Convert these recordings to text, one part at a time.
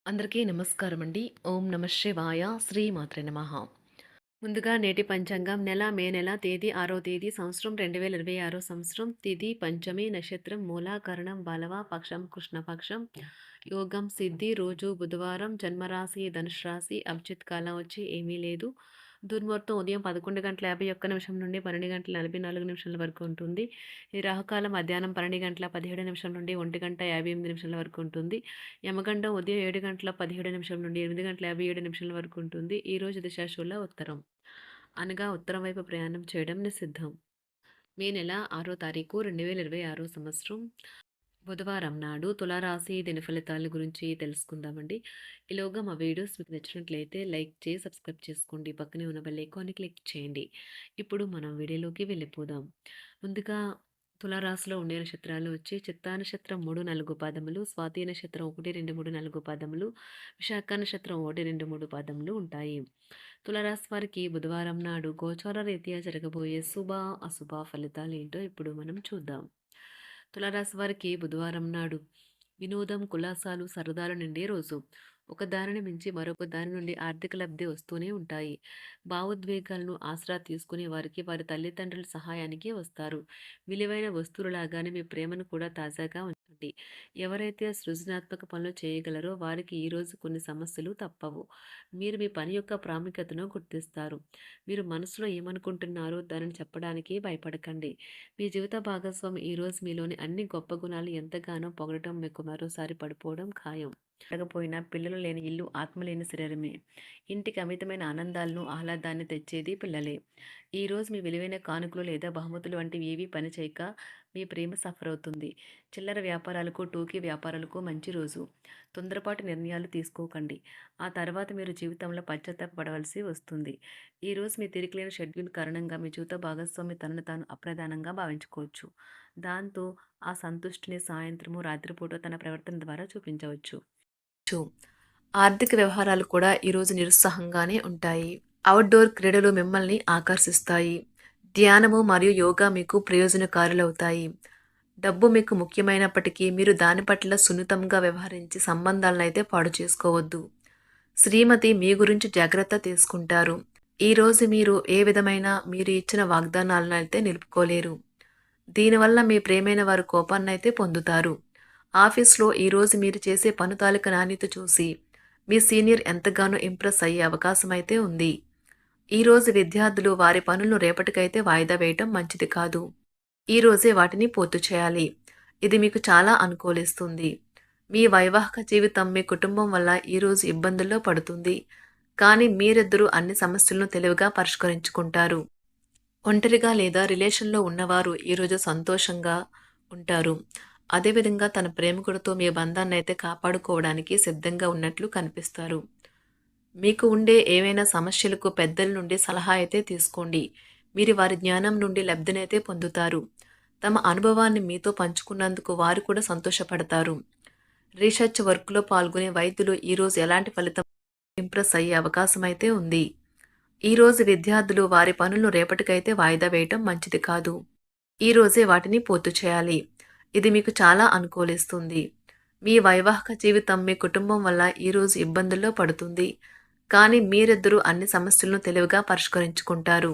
అందరికీ నమస్కారం అండి. ఓం నమ శివాయ. శ్రీమాత్రే నమః. ముందుగా నేటి పంచాంగం మే నెల తేదీ 6వ తేదీ సంవత్సరం 2026 సంవత్సరం తిథి పంచమి నక్షత్రం మూల కరణం బలవ పక్షం కృష్ణపక్షం యోగం సిద్ధి రోజు బుధవారం జన్మరాశి ధనుసు రాశి అభిజిత్ కాలం వచ్చి ఏమీ లేదు. దుర్ముహూర్తం ఉదయం 11:51 నుండి 12:44 వరకు ఉంటుంది. ఈ రాహుకాలం మధ్యాహ్నం 12:17 నుండి 1:58 వరకు ఉంటుంది. యమగండం ఉదయం 7:17 నుండి 8:57 వరకు ఉంటుంది. ఈరోజు దిశాశూల ఉత్తరం అనగా ఉత్తరం వైపు ప్రయాణం చేయడం నిషిద్ధం. మే నెల 6వ తారీఖు 2026 సంవత్సరం బుధవారం నాడు తులారాశి దిన ఫలితాల గురించి తెలుసుకుందామండి. ఈలోగా మా వీడియోస్ మీకు నచ్చినట్లయితే లైక్ చేసి సబ్స్క్రైబ్ చేసుకోండి. పక్కనే ఉన్న బెల్ ఐకాన్ని క్లిక్ చేయండి. ఇప్పుడు మనం వీడియోలోకి వెళ్ళిపోదాం. ముందుగా తులారాశిలో ఉండే నక్షత్రాలు వచ్చి చిత్తా నక్షత్రం 3, 4 పాదములు, స్వాతి నక్షత్రం 1, 2, 3, 4 పాదములు, విశాఖ నక్షత్రం 1, 2, 3 పాదములు ఉంటాయి. తులారాశి వారికి బుధవారం నాడు గోచార రీత్యా జరగబోయే శుభ అశుభ ఫలితాలు ఏంటో ఇప్పుడు మనం చూద్దాం. తులారాశి వారికి బుధవారం నాడు వినోదం, కులాసాలు, సరదాలు నిండే రోజు. ఒక దానిని మించి మరొక దాని నుండి ఆర్థిక లబ్ధి వస్తూనే ఉంటాయి. భావోద్వేగాలను ఆసరా తీసుకుని వారికి వారి తల్లిదండ్రుల సహాయానికి వస్తారు. విలువైన వస్తువులాగానే మీ ప్రేమను కూడా తాజాగా ఉంచండి. ఎవరైతే సృజనాత్మక పనులు చేయగలరో వారికి ఈరోజు కొన్ని సమస్యలు తప్పవు. మీరు మీ పని యొక్క ప్రాముఖ్యతను గుర్తిస్తారు. మీరు మనసులో ఏమనుకుంటున్నారో దానిని చెప్పడానికి భయపడకండి. మీ జీవిత భాగస్వామి ఈరోజు మీలోని అన్ని గొప్ప గుణాలు ఎంతగానో పొగడటం మీకు మరోసారి పడిపోవడం ఖాయం. లేకపోయినా పిల్లలు లేని ఇల్లు ఆత్మ లేని శరీరమే. ఇంటికి అమితమైన ఆనందాలను ఆహ్లాదాన్ని తెచ్చేది పిల్లలే. ఈరోజు మీ విలువైన కానుకలు లేదా బహుమతులు వంటివి ఏవి పనిచేయక మీ ప్రేమ సఫర్ అవుతుంది. చిల్లర వ్యాపారాలకు, టూకీ వ్యాపారాలకు మంచి రోజు. తొందరపాటు నిర్ణయాలు తీసుకోకండి. ఆ తర్వాత మీరు జీవితంలో పశ్చాత్తాపపడవలసి వస్తుంది. ఈరోజు మీ తిరిగిలేని షెడ్యూల్ కారణంగా మీ జీవిత భాగస్వామి తనను తాను అప్రధానంగా భావించుకోవచ్చు. దాంతో ఆ సంతుష్టిని సాయంత్రము రాత్రిపూట తన ప్రవర్తన ద్వారా చూపించవచ్చు. ఆర్థిక వ్యవహారాలు కూడా ఈరోజు నిరుత్సాహంగానే ఉంటాయి. అవుట్డోర్ క్రీడలు మిమ్మల్ని ఆకర్షిస్తాయి. ధ్యానము మరియు యోగా మీకు ప్రయోజనకారులవుతాయి. డబ్బు మీకు ముఖ్యమైనప్పటికీ మీరు దాని పట్ల సున్నితంగా వ్యవహరించి సంబంధాలను అయితే పాడు చేసుకోవద్దు. శ్రీమతి మీ గురించి జాగ్రత్త తీసుకుంటారు. ఈరోజు మీరు ఏ విధమైన మీరు ఇచ్చిన వాగ్దానాలను అయితే నిలుపుకోలేరు. దీనివల్ల మీ ప్రేమైన వారు కోపాన్నైతే పొందుతారు. ఆఫీస్లో ఈరోజు మీరు చేసే పను తాలూకా నాణ్యత చూసి మీ సీనియర్ ఎంతగానో ఇంప్రెస్ అయ్యే అవకాశం అయితే ఉంది. ఈరోజు విద్యార్థులు వారి పనులను రేపటికైతే వాయిదా వేయటం మంచిది కాదు. ఈరోజే వాటిని పూర్తి చేయాలి. ఇది మీకు చాలా అనుకూలిస్తుంది. మీ వైవాహిక జీవితం మీ కుటుంబం వల్ల ఈరోజు ఇబ్బందుల్లో పడుతుంది. కానీ మీరిద్దరూ అన్ని సమస్యలను తెలివిగా పరిష్కరించుకుంటారు. ఒంటరిగా లేదా రిలేషన్లో ఉన్నవారు ఈరోజు సంతోషంగా ఉంటారు. అదేవిధంగా తన ప్రేమికుడితో మీ బంధాన్ని అయితే కాపాడుకోవడానికి సిద్ధంగా ఉన్నట్లు కనిపిస్తారు. మీకు ఉండే ఏవైనా సమస్యలకు పెద్దల నుండి సలహా అయితే తీసుకోండి. మీరు వారి జ్ఞానం నుండి లబ్ధినైతే పొందుతారు. తమ అనుభవాన్ని మీతో పంచుకున్నందుకు వారు కూడా సంతోషపడతారు. రీసెర్చ్ వర్క్లో పాల్గొనే వైద్యులు ఈరోజు ఎలాంటి ఫలితం ఇంప్రెస్ అయ్యే అవకాశం అయితే ఉంది. ఈరోజు విద్యార్థులు వారి పనులను రేపటికైతే వాయిదా వేయటం మంచిది కాదు. ఈరోజే వాటిని పూర్తి చేయాలి. ఇది మీకు చాలా అనుకూలిస్తుంది. మీ వైవాహిక జీవితం మీ కుటుంబం వల్ల ఈరోజు ఇబ్బందుల్లో పడుతుంది. కానీ మీరిద్దరూ అన్ని సమస్యలను తెలివిగా పరిష్కరించుకుంటారు.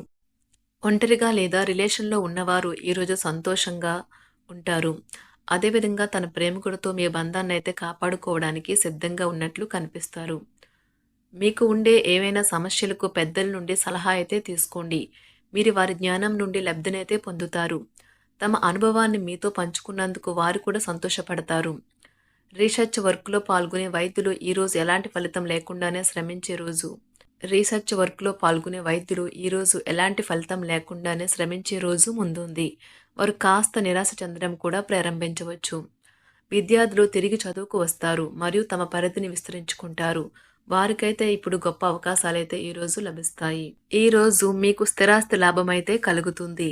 ఒంటరిగా లేదా రిలేషన్లో ఉన్నవారు ఈరోజు సంతోషంగా ఉంటారు. అదేవిధంగా తన ప్రేమికుడితో మీ బంధాన్ని అయితే కాపాడుకోవడానికి సిద్ధంగా ఉన్నట్లు కనిపిస్తారు. మీకు ఉండే ఏవైనా సమస్యలకు పెద్దల నుండి సలహా అయితే తీసుకోండి. మీరు వారి జ్ఞానం నుండి లబ్ధినైతే పొందుతారు. తమ అనుభవాన్ని మీతో పంచుకున్నందుకు వారు కూడా సంతోషపడతారు. రీసెర్చ్ వర్క్లో పాల్గొనే వైద్యులు ఈరోజు ఎలాంటి ఫలితం లేకుండానే శ్రమించే రోజు. రీసెర్చ్ వర్క్లో పాల్గొనే వైద్యులు ఈరోజు ఎలాంటి ఫలితం లేకుండానే శ్రమించే రోజు ముందుంది. వారు కాస్త నిరాశ చెందడం కూడా ప్రారంభించవచ్చు. విద్యార్థులు తిరిగి చదువుకు వస్తారు మరియు తమ పరిధిని విస్తరించుకుంటారు. వారికైతే ఇప్పుడు గొప్ప అవకాశాలైతే ఈరోజు లభిస్తాయి. ఈరోజు మీకు స్థిరాస్తి లాభమైతే కలుగుతుంది.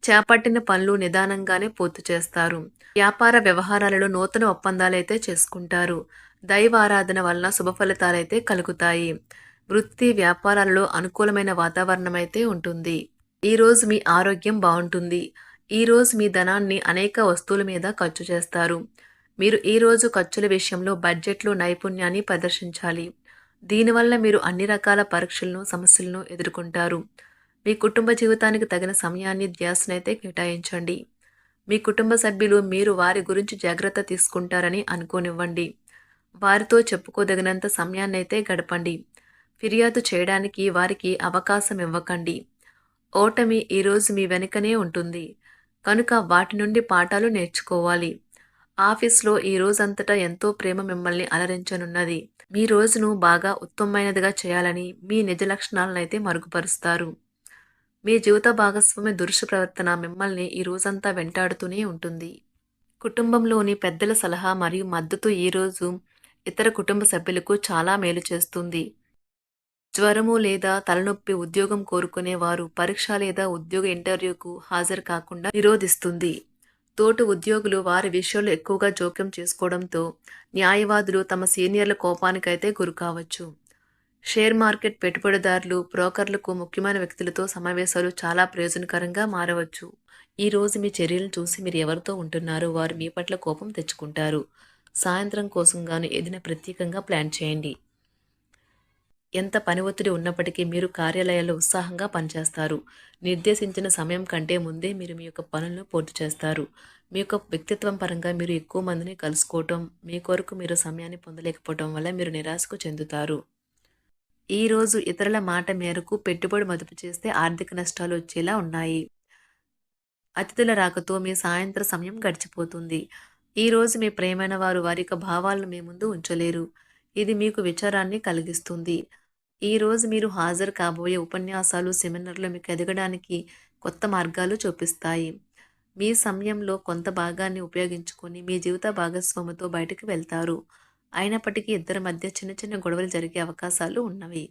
చేపట్టిన పనులు నిదానంగానే పూర్తి చేస్తారు. వ్యాపార వ్యవహారాలలో నూతన ఒప్పందాలైతే చేసుకుంటారు. దైవారాధన వలన శుభ ఫలితాలైతే కలుగుతాయి. వృత్తి వ్యాపారాలలో అనుకూలమైన వాతావరణం అయితే ఉంటుంది. ఈరోజు మీ ఆరోగ్యం బాగుంటుంది. ఈరోజు మీ ధనాన్ని అనేక వస్తువుల మీద ఖర్చు చేస్తారు. మీరు ఈరోజు ఖర్చుల విషయంలో బడ్జెట్లో నైపుణ్యాన్ని ప్రదర్శించాలి. దీనివల్ల మీరు అన్ని రకాల పరీక్షలను, సమస్యలను ఎదుర్కొంటారు. మీ కుటుంబ జీవితానికి తగిన సమయాన్ని, ధ్యాసనైతే కేటాయించండి. మీ కుటుంబ సభ్యులు మీరు వారి గురించి జాగ్రత్త తీసుకుంటారని అనుకోనివ్వండి. వారితో చెప్పుకోదగినంత సమయాన్నైతే గడపండి. ఫిర్యాదు చేయడానికి వారికి అవకాశం ఇవ్వకండి. ఓటమి ఈరోజు మీ వెనుకనే ఉంటుంది. కనుక వాటి నుండి పాఠాలు నేర్చుకోవాలి. ఆఫీస్‌లో ఈ రోజంతటా ఎంతో ప్రేమ మిమ్మల్ని అలరించనున్నది. మీ రోజును బాగా ఉత్తమమైనదిగా చేయాలని మీ నిజ లక్షణాలనైతే మరుగుపరుస్తారు. మీ జీవిత భాగస్వామి దురుసు ప్రవర్తన మిమ్మల్ని ఈ రోజంతా వెంటాడుతూనే ఉంటుంది. కుటుంబంలోని పెద్దల సలహా మరియు మద్దతు ఈరోజు ఇతర కుటుంబ సభ్యులకు చాలా మేలు చేస్తుంది. జ్వరము లేదా తలనొప్పి ఉద్యోగం కోరుకునేవారు పరీక్ష లేదా ఉద్యోగ ఇంటర్వ్యూకు హాజరు కాకుండా నిరోధిస్తుంది. తోటి ఉద్యోగులు వారి విషయాల్లో ఎక్కువగా జోక్యం చేసుకోవడంతో న్యాయవాదులు తమ సీనియర్ల కోపానికైతే గురికావచ్చు. షేర్ మార్కెట్ పెట్టుబడిదారులు, బ్రోకర్లకు ముఖ్యమైన వ్యక్తులతో సమావేశాలు చాలా ప్రయోజనకరంగా మారవచ్చు. ఈ రోజు మీ చర్యలను చూసి మీరు ఎవరితో ఉంటున్నారో వారు మీ పట్ల కోపం తెచ్చుకుంటారు. సాయంత్రం కోసం గాను ఏదైనా ప్రత్యేకంగా ప్లాన్ చేయండి. ఎంత పని ఒత్తిడి ఉన్నప్పటికీ మీరు కార్యాలయాల్లో ఉత్సాహంగా పనిచేస్తారు. నిర్దేశించిన సమయం కంటే ముందే మీరు మీ యొక్క పనులను పూర్తి చేస్తారు. మీ యొక్క వ్యక్తిత్వం పరంగా మీరు ఎక్కువ మందిని కలుసుకోవటం, మీ కొరకు మీరు సమయాన్ని పొందలేకపోవటం వల్ల మీరు నిరాశకు చెందుతారు. ఈరోజు ఇతరుల మాట మేరకు పెట్టుబడి మదుపు చేస్తే ఆర్థిక నష్టాలు వచ్చేలా ఉన్నాయి. అతిథుల రాకతో మీ సాయంత్ర సమయం గడిచిపోతుంది. ఈరోజు మీ ప్రియమైన వారు వారి యొక్క భావాలను మీ ముందు ఉంచలేరు. ఇది మీకు విచారాన్ని కలిగిస్తుంది. ఈరోజు మీరు హాజరు కాబోయే ఉపన్యాసాలు, సెమినార్లు మీకు ఎదగడానికి కొత్త మార్గాలు చూపిస్తాయి. మీ సమయంలో కొంత భాగాన్ని ఉపయోగించుకొని మీ జీవిత భాగస్వామితో బయటకు వెళ్తారు. అయినప్పటికీ ఇద్దరి మధ్య చిన్న చిన్న గొడవలు జరిగే అవకాశాలు ఉన్నవి.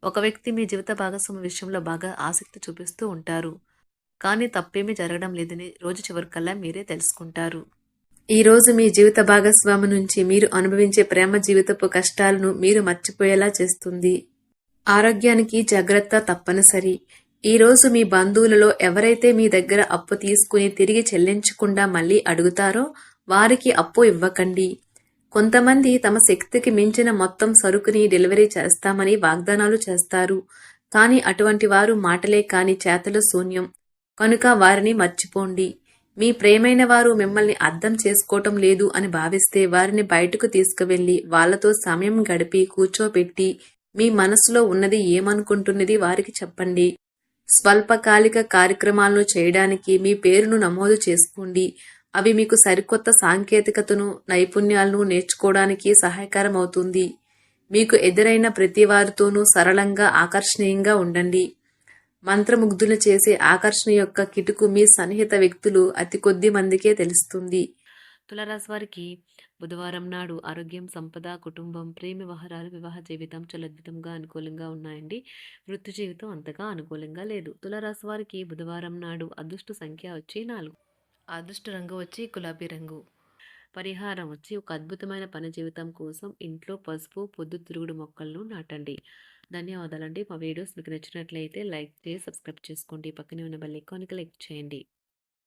ఒక వ్యక్తి మీ జీవిత భాగస్వామి విషయంలో బాగా ఆసక్తి చూపిస్తూ ఉంటారు. కానీ తప్పేమీ జరగడం లేదని రోజు చివరికల్లా మీరే తెలుసుకుంటారు. ఈరోజు మీ జీవిత భాగస్వామి నుంచి మీరు అనుభవించే ప్రేమ జీవితపు కష్టాలను మీరు మర్చిపోయేలా చేస్తుంది. ఆరోగ్యానికి జాగ్రత్త తప్పనిసరి. ఈరోజు మీ బంధువులలో ఎవరైతే మీ దగ్గర అప్పు తీసుకుని తిరిగి చెల్లించకుండా మళ్ళీ అడుగుతారో వారికి అప్పు ఇవ్వకండి. కొంతమంది తమ శక్తికి మించిన మొత్తం సరుకుని డెలివరీ చేస్తామని వాగ్దానాలు చేస్తారు. కానీ అటువంటి వారు మాటలే కాని చేతలు శూన్యం. కనుక వారిని మర్చిపోండి. మీ ప్రియమైన వారు మిమ్మల్ని అర్థం చేసుకోవటం లేదు అని భావిస్తే వారిని బయటకు తీసుకువెళ్ళి వాళ్లతో సమయం గడిపి కూర్చోబెట్టి మీ మనసులో ఉన్నది ఏమనుకుంటున్నది వారికి చెప్పండి. స్వల్పకాలిక కార్యక్రమాలను చేయడానికి మీ పేరును నమోదు చేసుకోండి. అవి మీకు సరికొత్త సాంకేతికతను, నైపుణ్యాలను నేర్చుకోవడానికి సహాయకరం అవుతుంది. మీకు ఎదురైన ప్రతి వారితోనూ సరళంగా, ఆకర్షణీయంగా ఉండండి. మంత్రముగ్ధులు చేసే ఆకర్షణ యొక్క కిటుకు మీ సన్నిహిత వ్యక్తులు అతి కొద్ది మందికే తెలుస్తుంది. తులారాశి వారికి బుధవారం నాడు ఆరోగ్యం, సంపద, కుటుంబం, ప్రేమ వ్యవహారాలు, వివాహ జీవితం చాలా అద్భుతంగా అనుకూలంగా ఉన్నాయండి. వృత్తి జీవితం అంతగా అనుకూలంగా లేదు. తులారాశి వారికి బుధవారం నాడు అదృష్ట సంఖ్య వచ్చి 4. అదృష్ట రంగు వచ్చి గులాబీ రంగు. పరిహారం వచ్చి ఒక అద్భుతమైన పని జీవితం కోసం ఇంట్లో పసుపు, పొద్దుతిరుగుడు మొక్కలను నాటండి. ధన్యవాదాలండి. మా వీడియోస్ మీకు నచ్చినట్లయితే లైక్ చేసి సబ్స్క్రైబ్ చేసుకోండి. పక్కనే ఉన్న బెల్ ఐకాన్‌ని క్లిక్ చేయండి.